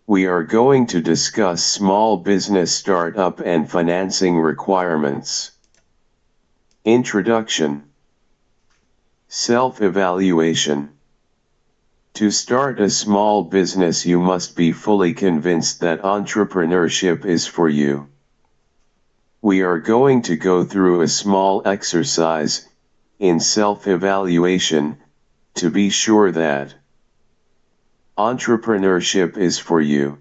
We are going to discuss small business startup and financing requirements. Introduction. Self-evaluation. To start a small business, you must be fully convinced that entrepreneurship is for you. We are going to go through a small exercise in self-evaluation to be sure that entrepreneurship is for you.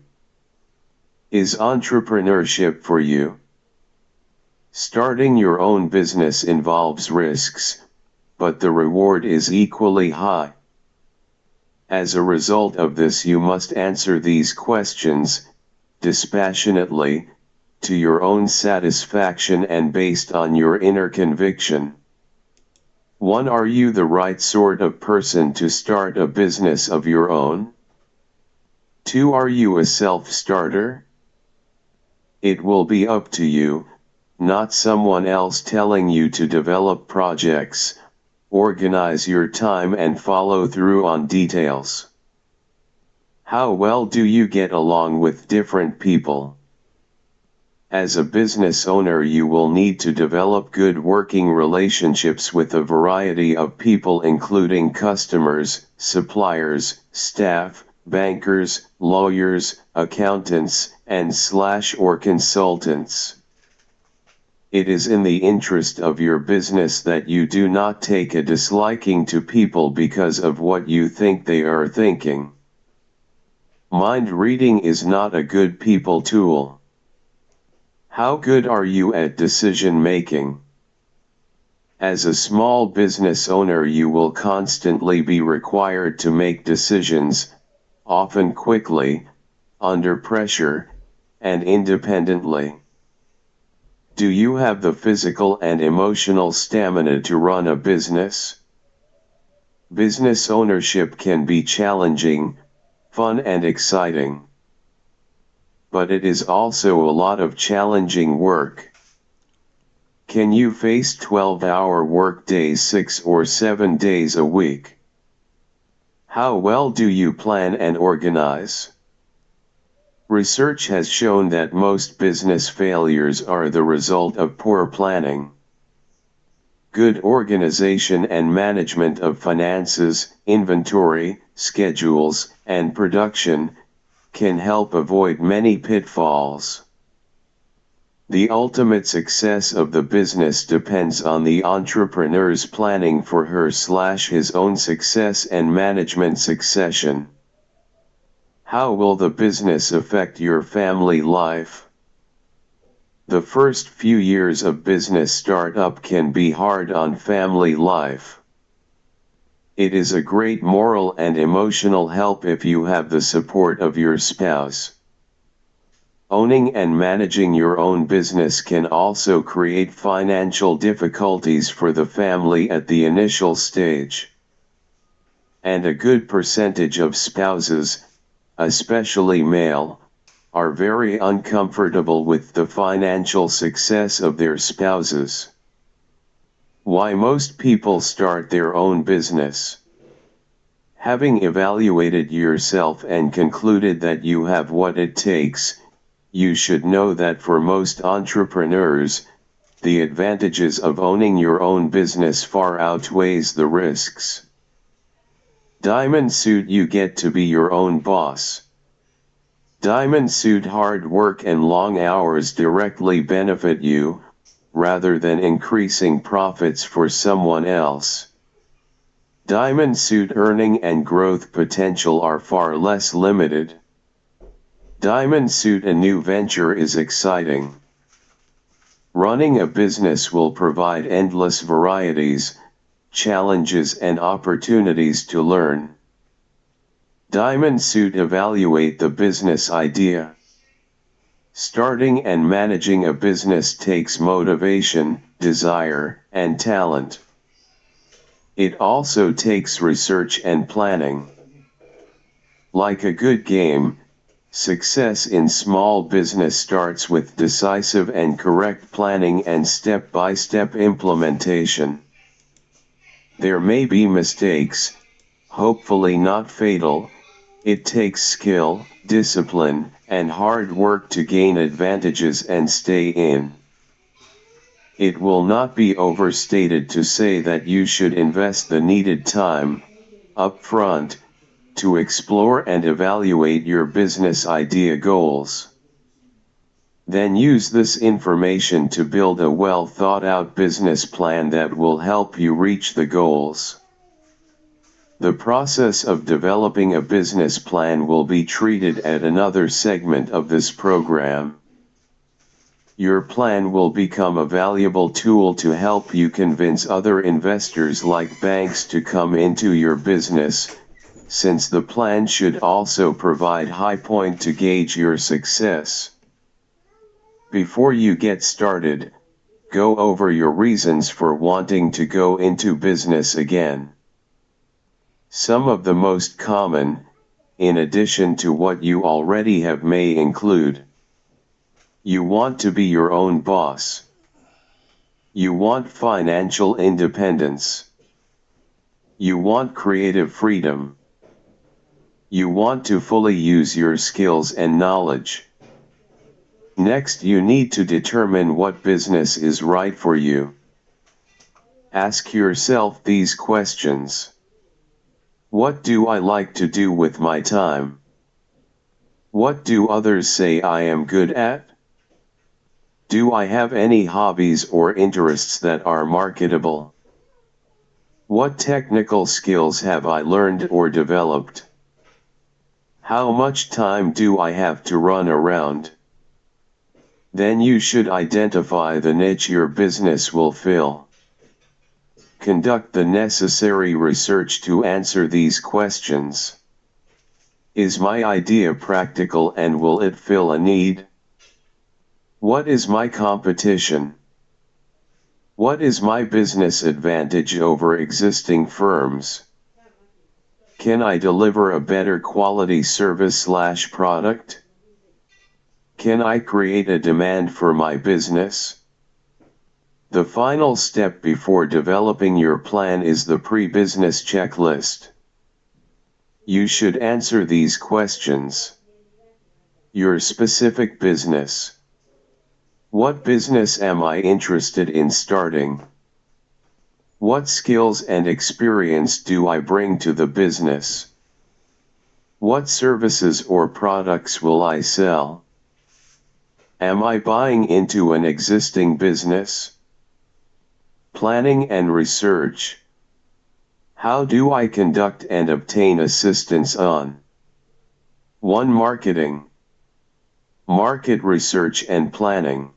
Is entrepreneurship for you? Starting your own business involves risks, but the reward is equally high. As a result of this, you must answer these questions dispassionately, to your own satisfaction and based on your inner conviction. 1. Are you the right sort of person to start a business of your own? 2. Are you a self-starter? It will be up to you, not someone else telling you to develop projects, organize your time and follow through on details. How well do you get along with different people? As a business owner, you will need to develop good working relationships with a variety of people, including customers, suppliers, staff, bankers, lawyers, accountants, and/or consultants. It is in the interest of your business that you do not take a disliking to people because of what you think they are thinking. Mind reading is not a good people tool. How good are you at decision making? As a small business owner, you will constantly be required to make decisions, often quickly, under pressure, and independently. Do you have the physical and emotional stamina to run a business? Business ownership can be challenging, fun and exciting. But it is also a lot of challenging work. Can you face 12-hour work days 6 or 7 days a week? How well do you plan and organize? Research has shown that most business failures are the result of poor planning. Good organization and management of finances, inventory, schedules, and production can help avoid many pitfalls. The ultimate success of the business depends on the entrepreneur's planning for her/his own success and management succession. How will the business affect your family life? The first few years of business startup can be hard on family life. It is a great moral and emotional help if you have the support of your spouse. Owning and managing your own business can also create financial difficulties for the family at the initial stage. And a good percentage of spouses, especially male, are very uncomfortable with the financial success of their spouses. Why most people start their own business? Having evaluated yourself and concluded that you have what it takes, you should know that for most entrepreneurs, the advantages of owning your own business far outweighs the risks. Diamond suit: you get to be your own boss. Diamond suit: hard work and long hours directly benefit you, rather than increasing profits for someone else. Diamond suit: earning and growth potential are far less limited. Diamond suit: a new venture is exciting. Running a business will provide endless varieties, challenges and opportunities to learn. Diamond suit: evaluate the business idea. Starting and managing a business takes motivation, desire, and talent. It also takes research and planning. Like a good game, success in small business starts with decisive and correct planning and step-by-step implementation. There may be mistakes, hopefully not fatal, It takes skill, discipline, and hard work to gain advantages and stay in. It will not be overstated to say that you should invest the needed time, upfront, to explore and evaluate your business idea goals. Then use this information to build a well thought out business plan that will help you reach the goals. The process of developing a business plan will be treated at another segment of this program. Your plan will become a valuable tool to help you convince other investors like banks to come into your business, since the plan should also provide high point to gauge your success. Before you get started, go over your reasons for wanting to go into business again. Some of the most common, in addition to what you already have, may include: you want to be your own boss. You want financial independence. You want creative freedom. You want to fully use your skills and knowledge. Next, you need to determine what business is right for you. Ask yourself these questions. What do I like to do with my time? What do others say I am good at? Do I have any hobbies or interests that are marketable? What technical skills have I learned or developed? How much time do I have to run around? Then you should identify the niche your business will fill. Conduct the necessary research to answer these questions. Is my idea practical and will it fill a need? What is my competition? What is my business advantage over existing firms? Can I deliver a better quality service/product? Can I create a demand for my business? The final step before developing your plan is the pre-business checklist. You should answer these questions. Your specific business. What business am I interested in starting? What skills and experience do I bring to the business? What services or products will I sell? Am I buying into an existing business? Planning and research. How do I conduct and obtain assistance on 1. Marketing, market research and planning,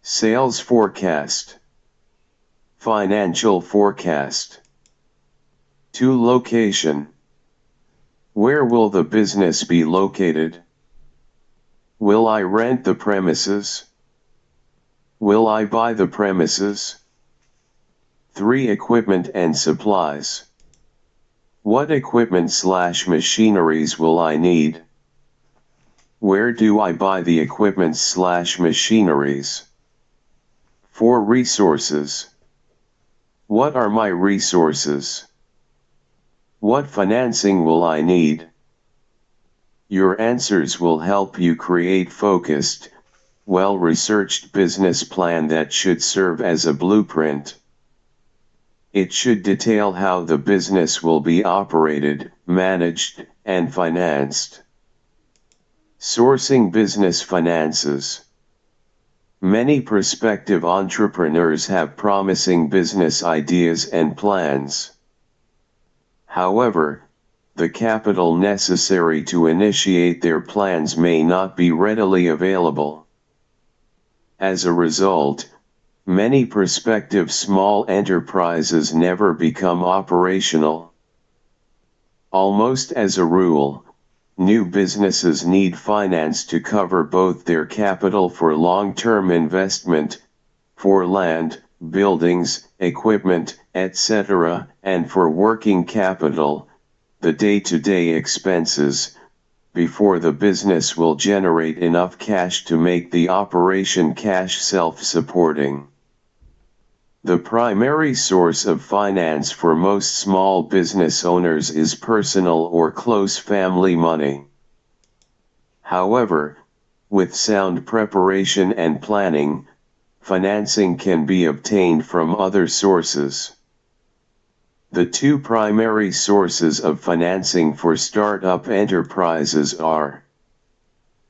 sales forecast, financial forecast. 2. Location. Where will the business be located? Will I rent the premises? Will I buy the premises? 3. Equipment and supplies. What equipment/machineries will I need? Where do I buy the equipment/machineries? 4. Resources. What are my resources? What financing will I need? Your answers will help you create focused, well-researched business plan that should serve as a blueprint. It should detail how the business will be operated, managed, and financed. Sourcing business finances. Many prospective entrepreneurs have promising business ideas and plans. However, the capital necessary to initiate their plans may not be readily available. As a result, many prospective small enterprises never become operational. Almost as a rule, new businesses need finance to cover both their capital for long-term investment, for land, buildings, equipment, etc., and for working capital, the day-to-day expenses, before the business will generate enough cash to make the operation cash self-supporting. The primary source of finance for most small business owners is personal or close family money. However, with sound preparation and planning, financing can be obtained from other sources. The two primary sources of financing for startup enterprises are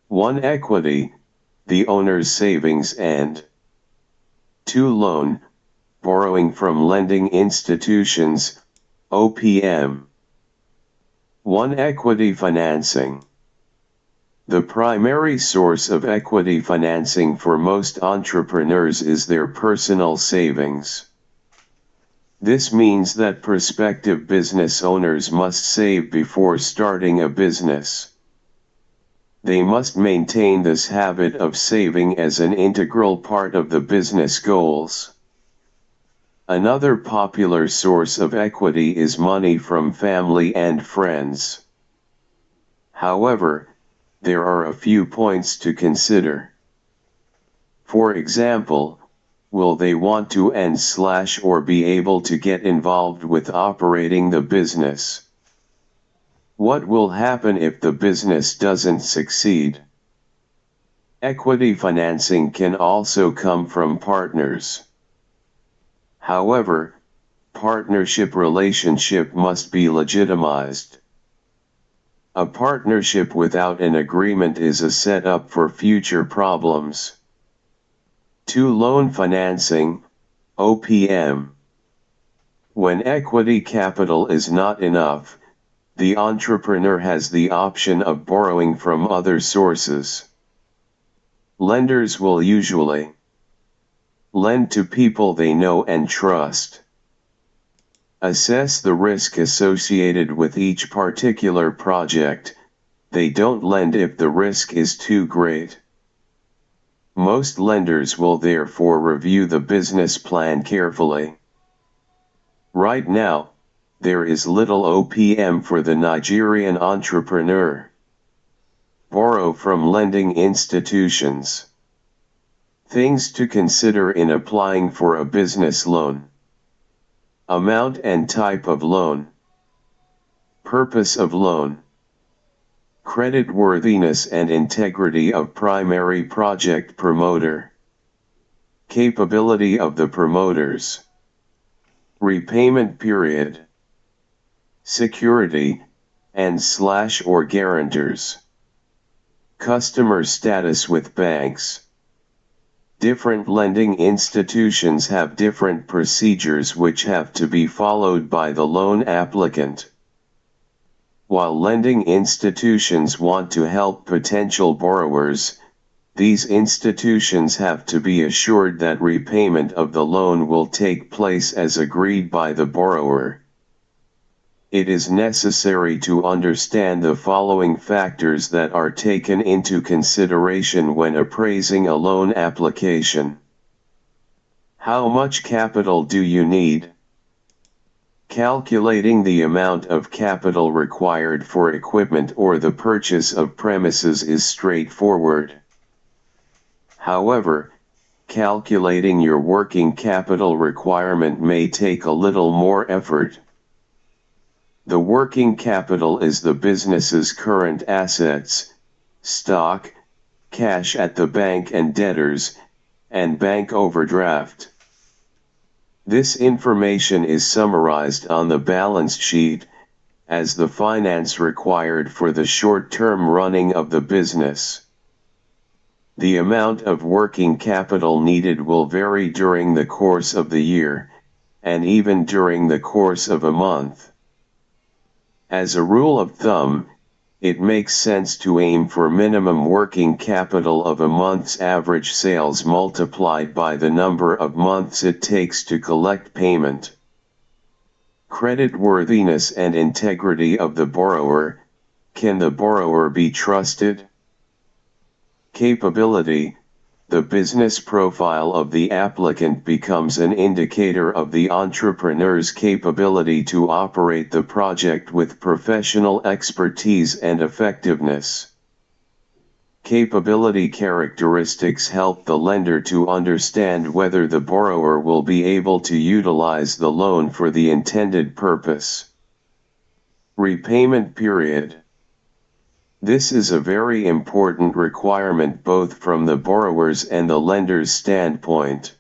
1. Equity, the owner's savings, and 2. Loan, borrowing from lending institutions, OPM. 1. Equity financing. The primary source of equity financing for most entrepreneurs is their personal savings. This means that prospective business owners must save before starting a business. They must maintain this habit of saving as an integral part of the business goals. Another popular source of equity is money from family and friends. However, there are a few points to consider. For example, will they want to or be able to get involved with operating the business? What will happen if the business doesn't succeed? Equity financing can also come from partners. However, partnership relationship must be legitimized. A partnership without an agreement is a setup for future problems. 2. Loan financing, OPM. When equity capital is not enough, the entrepreneur has the option of borrowing from other sources. Lenders will usually lend to people they know and trust. Assess the risk associated with each particular project. They don't lend if the risk is too great. Most lenders will therefore review the business plan carefully. Right now, there is little OPM for the Nigerian entrepreneur. Borrow from lending institutions. Things to consider in applying for a business loan. Amount and type of loan. Purpose of loan. Creditworthiness and integrity of primary project promoter. Capability of the promoters. Repayment period. Security, and/or guarantors. Customer status with banks. Different lending institutions have different procedures which have to be followed by the loan applicant. While lending institutions want to help potential borrowers, these institutions have to be assured that repayment of the loan will take place as agreed by the borrower. It is necessary to understand the following factors that are taken into consideration when appraising a loan application. How much capital do you need? Calculating the amount of capital required for equipment or the purchase of premises is straightforward. However, calculating your working capital requirement may take a little more effort. The working capital is the business's current assets, stock, cash at the bank and debtors, and bank overdraft. This information is summarized on the balance sheet, as the finance required for the short-term running of the business. The amount of working capital needed will vary during the course of the year, and even during the course of a month. As a rule of thumb, it makes sense to aim for minimum working capital of a month's average sales multiplied by the number of months it takes to collect payment. Creditworthiness and integrity of the borrower. Can the borrower be trusted? Capability. The business profile of the applicant becomes an indicator of the entrepreneur's capability to operate the project with professional expertise and effectiveness. Capability characteristics help the lender to understand whether the borrower will be able to utilize the loan for the intended purpose. Repayment period. This is a very important requirement both from the borrower's and the lender's standpoint.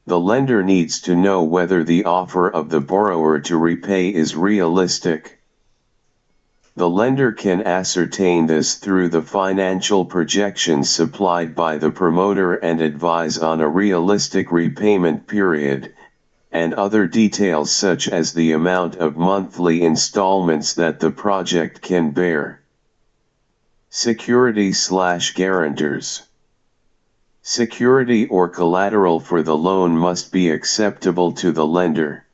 The lender needs to know whether the offer of the borrower to repay is realistic. The lender can ascertain this through the financial projections supplied by the promoter and advise on a realistic repayment period, and other details such as the amount of monthly installments that the project can bear. Security/guarantors. Security or collateral for the loan must be acceptable to the lender.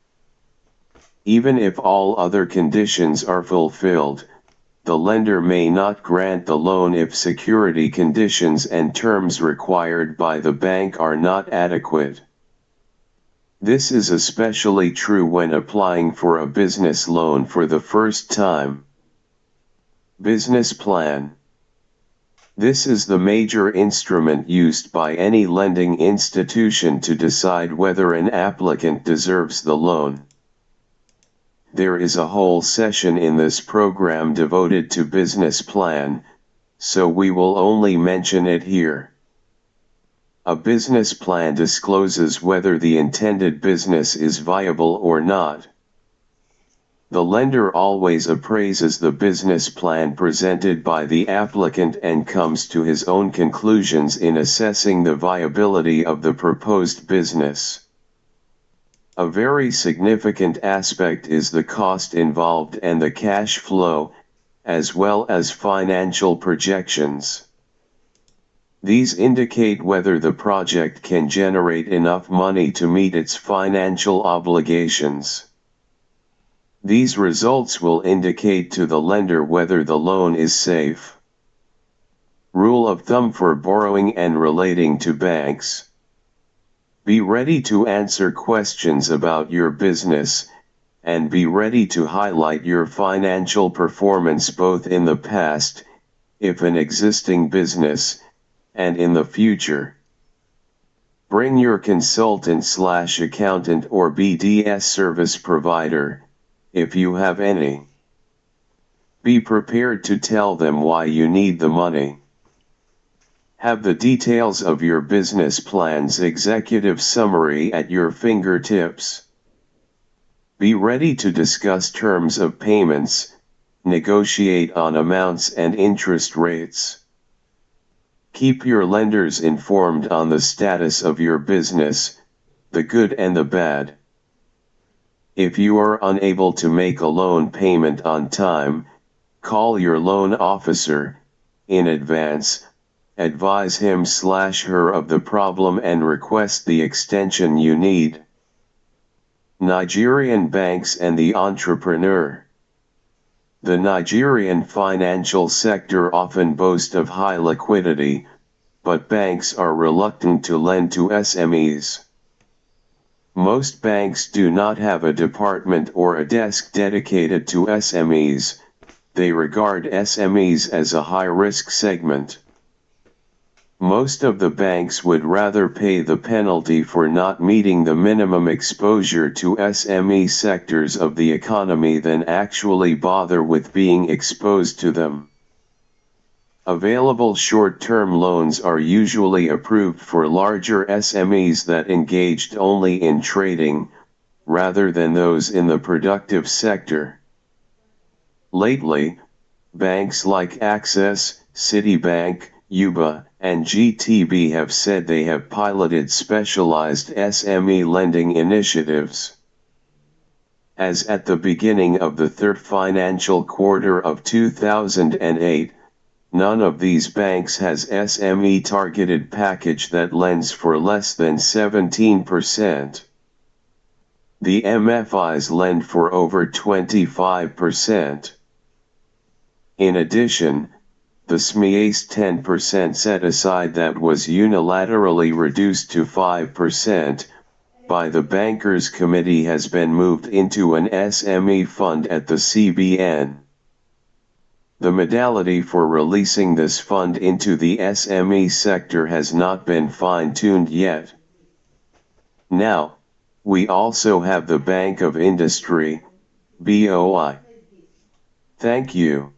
Even if all other conditions are fulfilled, the lender may not grant the loan if security conditions and terms required by the bank are not adequate. This is especially true when applying for a business loan for the first time. Business plan. This is the major instrument used by any lending institution to decide whether an applicant deserves the loan. There is a whole session in this program devoted to business plan, so we will only mention it here. A business plan discloses whether the intended business is viable or not. The lender always appraises the business plan presented by the applicant and comes to his own conclusions in assessing the viability of the proposed business. A very significant aspect is the cost involved and the cash flow, as well as financial projections. These indicate whether the project can generate enough money to meet its financial obligations. These results will indicate to the lender whether the loan is safe. Rule of thumb for borrowing and relating to banks. Be ready to answer questions about your business, and be ready to highlight your financial performance both in the past, if an existing business, and in the future. Bring your consultant/accountant or BDS service provider, if you have any. Be prepared to tell them why you need the money. Have the details of your business plan's executive summary at your fingertips. Be ready to discuss terms of payments, negotiate on amounts and interest rates. Keep your lenders informed on the status of your business, the good and the bad. If you are unable to make a loan payment on time, call your loan officer in advance. Advise him/her of the problem and request the extension you need. Nigerian banks and the entrepreneur. The Nigerian financial sector often boasts of high liquidity, but banks are reluctant to lend to SMEs. Most banks do not have a department or a desk dedicated to SMEs. They regard SMEs as a high-risk segment. Most of the banks would rather pay the penalty for not meeting the minimum exposure to SME sectors of the economy than actually bother with being exposed to them. Available short-term loans are usually approved for larger SMEs that engaged only in trading, rather than those in the productive sector. Lately, banks like Access, Citibank, UBA, and GTB have said they have piloted specialized SME lending initiatives. As at the beginning of the third financial quarter of 2008, none of these banks has SME targeted package that lends for less than 17%. The MFIs lend for over 25%. In addition, the SME's 10% set aside that was unilaterally reduced to 5% by the Bankers Committee has been moved into an SME fund at the CBN. The modality for releasing this fund into the SME sector has not been fine-tuned yet. Now, we also have the Bank of Industry, BOI. Thank you.